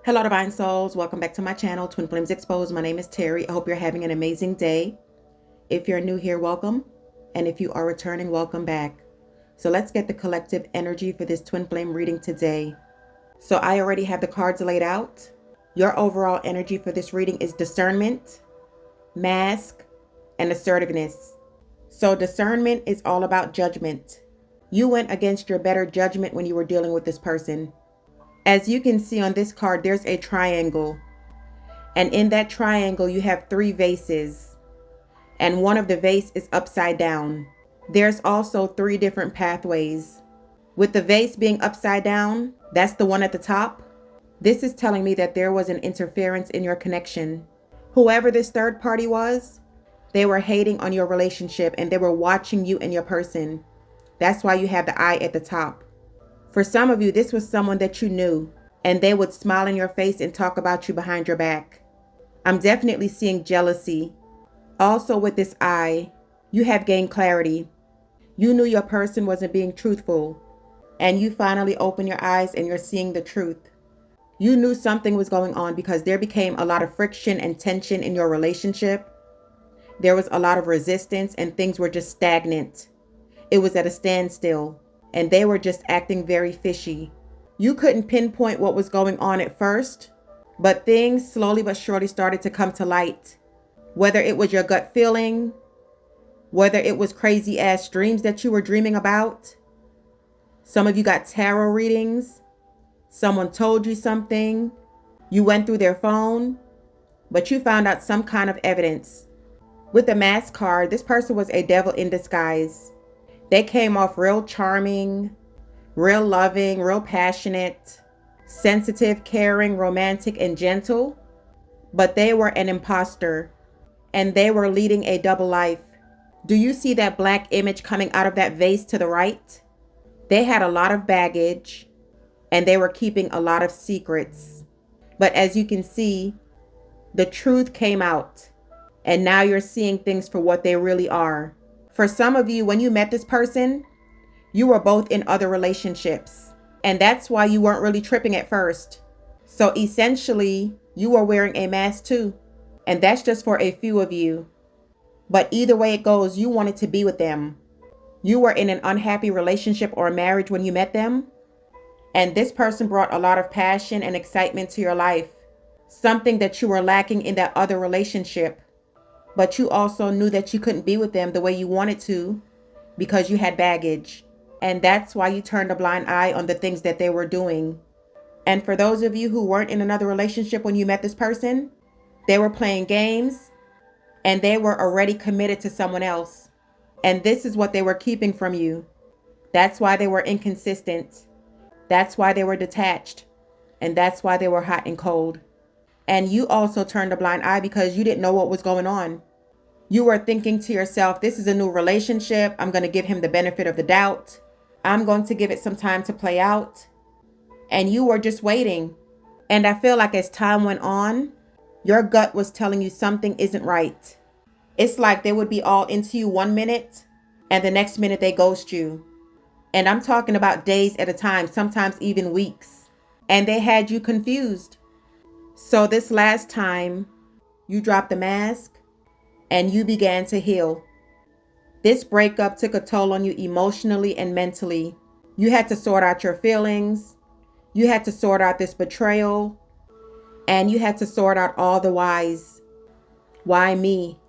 Hello, Divine Souls. Welcome back to my channel, Twin Flames Exposed. My name is Terry. I hope you're having an amazing day. If you're new here, welcome. And if you are returning, welcome back. So let's get the collective energy for this Twin Flame reading today. So I already have the cards laid out. Your overall energy for this reading is discernment, mask, and assertiveness. So discernment is all about judgment. You went against your better judgment when you were dealing with this person. As you can see on this card, there's a triangle. And in that triangle, you have 3 vases. And one of the vase is upside down. There's also 3 different pathways. With the vase being upside down, that's the one at the top. This is telling me that there was an interference in your connection. Whoever this third party was, they were hating on your relationship and they were watching you and your person. That's why you have the eye at the top. For some of you, this was someone that you knew, and they would smile in your face and talk about you behind your back. I'm definitely seeing jealousy. Also with this eye, you have gained clarity. You knew your person wasn't being truthful, and you finally open your eyes and you're seeing the truth. You knew something was going on because there became a lot of friction and tension in your relationship. There was a lot of resistance and things were just stagnant. It was at a standstill. And they were just acting very fishy. You couldn't pinpoint what was going on at first, but things slowly but surely started to come to light. Whether it was your gut feeling, whether it was crazy ass dreams that you were dreaming about. Some of you got tarot readings. Someone told you something. You went through their phone, but you found out some kind of evidence. With the Mask card, this person was a devil in disguise. They came off real charming, real loving, real passionate, sensitive, caring, romantic, and gentle. But they were an imposter, and they were leading a double life. Do you see that black image coming out of that vase to the right? They had a lot of baggage, and they were keeping a lot of secrets. But as you can see, the truth came out, and now you're seeing things for what they really are. For some of you, when you met this person, you were both in other relationships. And that's why you weren't really tripping at first. So essentially, you were wearing a mask too. And that's just for a few of you. But either way it goes, you wanted to be with them. You were in an unhappy relationship or marriage when you met them. And this person brought a lot of passion and excitement to your life. Something that you were lacking in that other relationship. But you also knew that you couldn't be with them the way you wanted to because you had baggage. And that's why you turned a blind eye on the things that they were doing. And for those of you who weren't in another relationship when you met this person, they were playing games and they were already committed to someone else. And this is what they were keeping from you. That's why they were inconsistent. That's why they were detached. And that's why they were hot and cold. And you also turned a blind eye because you didn't know what was going on. You were thinking to yourself, this is a new relationship. I'm going to give him the benefit of the doubt. I'm going to give it some time to play out. And you were just waiting. And I feel like as time went on, your gut was telling you something isn't right. It's like they would be all into you one minute and the next minute they ghost you. And I'm talking about days at a time, sometimes even weeks. And they had you confused. So this last time, you dropped the mask and you began to heal. This breakup took a toll on you emotionally and mentally. You had to sort out your feelings. You had to sort out this betrayal. And you had to sort out all the whys. Why me?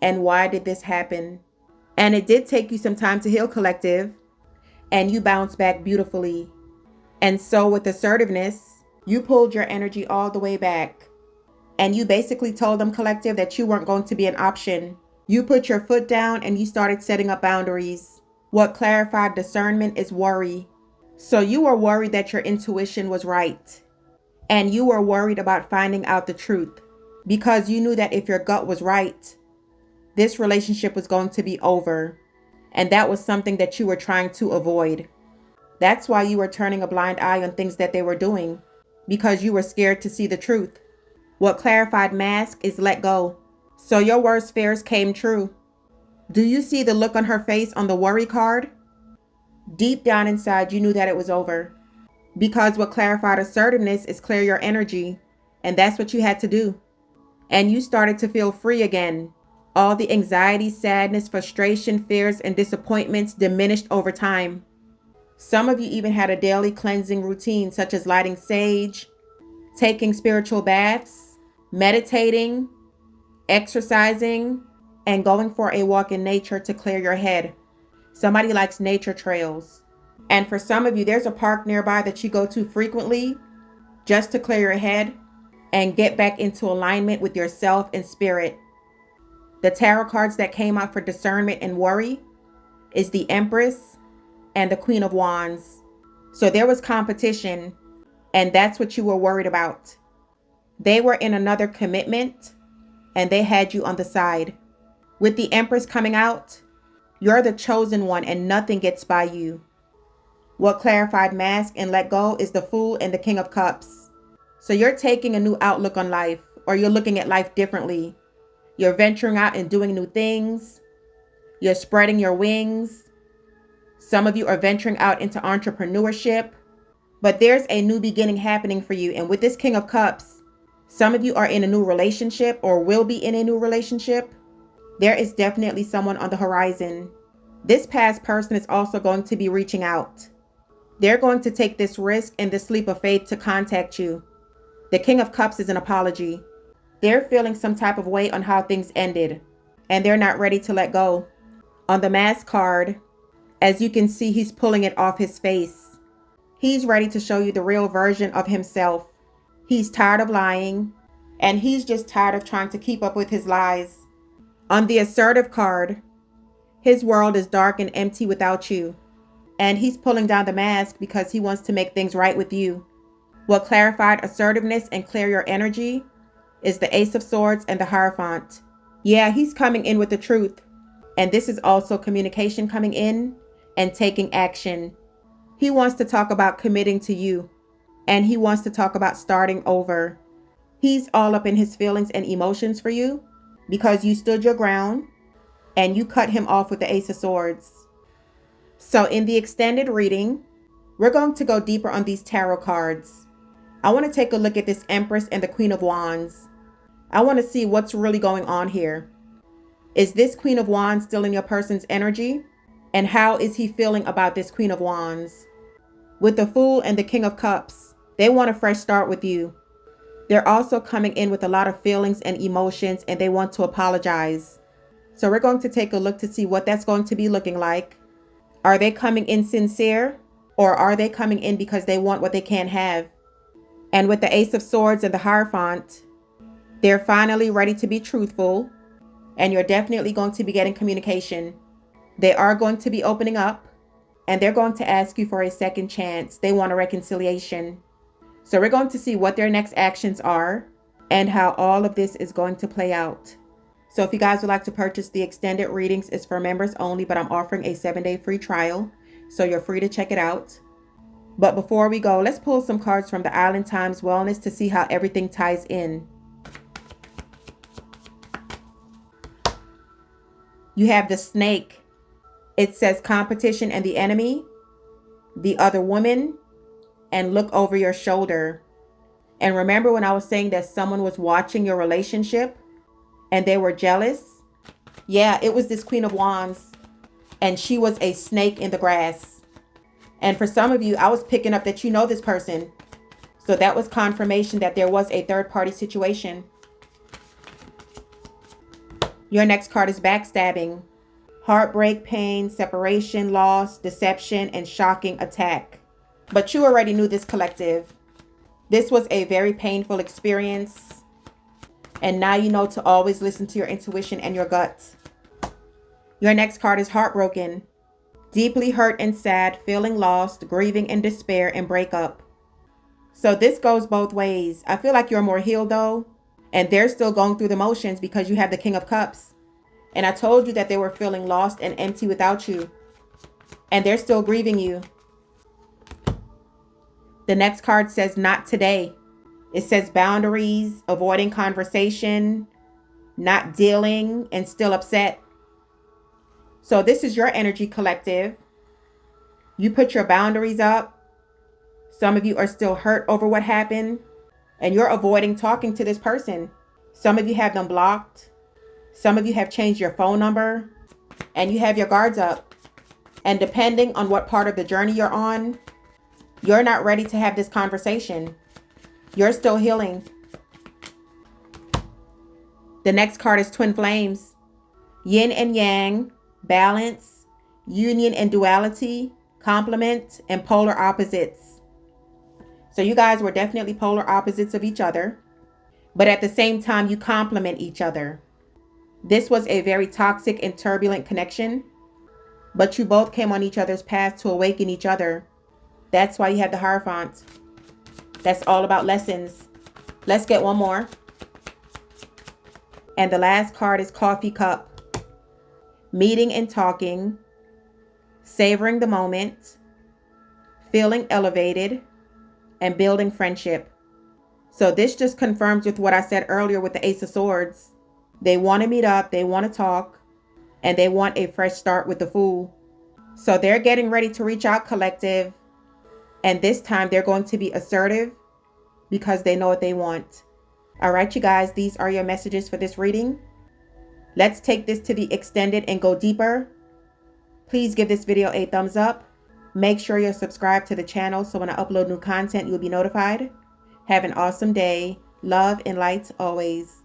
And why did this happen? And it did take you some time to heal, collective. And you bounced back beautifully. And so with assertiveness, you pulled your energy all the way back. And you basically told them, collective, that you weren't going to be an option. You put your foot down and you started setting up boundaries. What clarified discernment is worry. So you were worried that your intuition was right. And you were worried about finding out the truth. Because you knew that if your gut was right, this relationship was going to be over. And that was something that you were trying to avoid. That's why you were turning a blind eye on things that they were doing. Because you were scared to see the truth. What clarified mask is let go. So your worst fears came true. Do you see the look on her face on the worry card? Deep down inside, you knew that it was over. Because what clarified assertiveness is clear your energy, and that's what you had to do. And you started to feel free again. All the anxiety, sadness, frustration, fears, and disappointments diminished over time. Some of you even had a daily cleansing routine, such as lighting sage, taking spiritual baths, meditating, exercising, and going for a walk in nature to clear your head. Somebody likes nature trails. And for some of you, there's a park nearby that you go to frequently just to clear your head and get back into alignment with yourself and spirit. The tarot cards that came out for discernment and worry is the Empress and the Queen of Wands. So there was competition, and that's what you were worried about. They were in another commitment, and they had you on the side. With the Empress coming out, you're the chosen one, and nothing gets by you. What clarified mask and let go is the Fool and the King of Cups. So you're taking a new outlook on life, or you're looking at life differently. You're venturing out and doing new things. You're spreading your wings. Some of you are venturing out into entrepreneurship, but there's a new beginning happening for you. And with this King of Cups, some of you are in a new relationship or will be in a new relationship. There is definitely someone on the horizon. This past person is also going to be reaching out. They're going to take this risk and this leap of faith to contact you. The King of Cups is an apology. They're feeling some type of way on how things ended, and they're not ready to let go. On the Mask card, as you can see, he's pulling it off his face. He's ready to show you the real version of himself. He's tired of lying, and he's just tired of trying to keep up with his lies. On the Assertive card, his world is dark and empty without you, and he's pulling down the mask because he wants to make things right with you. What clarified assertiveness and clear your energy is the Ace of Swords and the Hierophant. Yeah, he's coming in with the truth. And this is also communication coming in and taking action. He wants to talk about committing to you. And he wants to talk about starting over. He's all up in his feelings and emotions for you because you stood your ground and you cut him off with the Ace of Swords. So in the extended reading, we're going to go deeper on these tarot cards. I want to take a look at this Empress and the Queen of Wands. I want to see what's really going on here. Is this Queen of Wands still in your person's energy? And how is he feeling about this Queen of Wands? With the Fool and the King of Cups, they want a fresh start with you. They're also coming in with a lot of feelings and emotions, and they want to apologize. So we're going to take a look to see what that's going to be looking like. Are they coming in sincere, or are they coming in because they want what they can't have? And with the Ace of Swords and the Hierophant, they're finally ready to be truthful, and you're definitely going to be getting communication. They are going to be opening up, and they're going to ask you for a second chance. They want a reconciliation. So we're going to see what their next actions are and how all of this is going to play out. So if you guys would like to purchase the extended readings, it's for members only, but I'm offering a 7-day free trial, so you're free to check it out. But before we go, let's pull some cards from the Island Times Wellness to see how everything ties in. You have the Snake. It says competition and the enemy, the other woman, and look over your shoulder. And remember when I was saying that someone was watching your relationship and they were jealous? Yeah, it was this Queen of Wands, and she was a snake in the grass. And for some of you, I was picking up that you know this person. So that was confirmation that there was a third-party situation. Your next card is backstabbing. Heartbreak, pain, separation, loss, deception, and shocking attack. But you already knew this collective. This was a very painful experience. And now you know to always listen to your intuition and your gut. Your next card is heartbroken. Deeply hurt and sad, feeling lost, grieving and despair and breakup. So this goes both ways. I feel like you're more healed though. And they're still going through the motions because you have the King of Cups. And I told you that they were feeling lost and empty without you. And they're still grieving you. The next card says not today. It says boundaries, avoiding conversation, not dealing, and still upset. So this is your energy collective. You put your boundaries up. Some of you are still hurt over what happened and you're avoiding talking to this person. Some of you have them blocked. Some of you have changed your phone number and you have your guards up. And depending on what part of the journey you're on, you're not ready to have this conversation. You're still healing. The next card is Twin Flames. Yin and yang, balance, union and duality, complement, and polar opposites. So you guys were definitely polar opposites of each other, but at the same time, you complement each other. This was a very toxic and turbulent connection, but you both came on each other's path to awaken each other. That's why you have the Hierophant. That's all about lessons. Let's get one more. And the last card is Coffee Cup. Meeting and talking, savoring the moment, feeling elevated, and building friendship. So this just confirms with what I said earlier with the Ace of Swords. They want to meet up, they want to talk, and they want a fresh start with the Fool. So they're getting ready to reach out, collective. And this time they're going to be assertive because they know what they want. All right, you guys, these are your messages for this reading. Let's take this to the extended and go deeper. Please give this video a thumbs up. Make sure you're subscribed to the channel so when I upload new content, you'll be notified. Have an awesome day. Love and light always.